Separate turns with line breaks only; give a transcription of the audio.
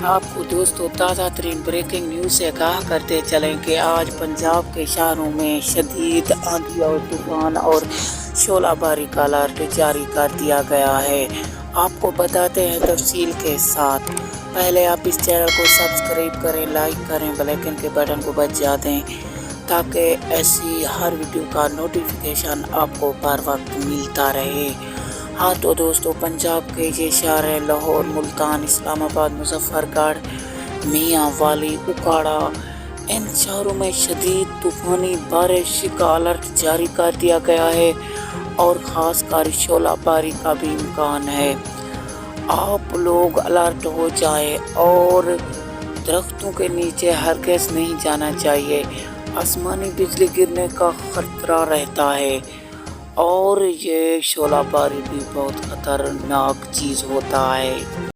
آپ کو دوستو تازہ ترین بریکنگ نیوز سے آگاہ کرتے چلیں کہ آج پنجاب کے شہروں میں شدید آندھی اور طوفان اور شعلہ باری کا الرٹ جاری کر دیا گیا ہے۔ آپ کو بتاتے ہیں تفصیل کے ساتھ۔ پہلے آپ اس چینل کو سبسکرائب کریں، لائک کریں، بیل آئیکن کے بٹن کو بجا دیں تاکہ ایسی ہر ویڈیو کا نوٹیفیکیشن آپ کو بر وقت ملتا رہے۔ ہاں تو دوستو، پنجاب کے یہ شہر ہیں لاہور، ملتان، اسلام آباد، مظفر گڑھ، میاں والی، اکاڑا۔ ان شہروں میں شدید طوفانی بارش کا الرٹ جاری کر دیا گیا ہے اور خاص کر شعلہ باری کا بھی امکان ہے۔ آپ لوگ الرٹ ہو جائیں اور درختوں کے نیچے ہرگز نہیں جانا چاہیے۔ آسمانی بجلی گرنے کا خطرہ رہتا ہے اور یہ شعلہ باری بھی بہت خطرناک چیز ہوتا ہے۔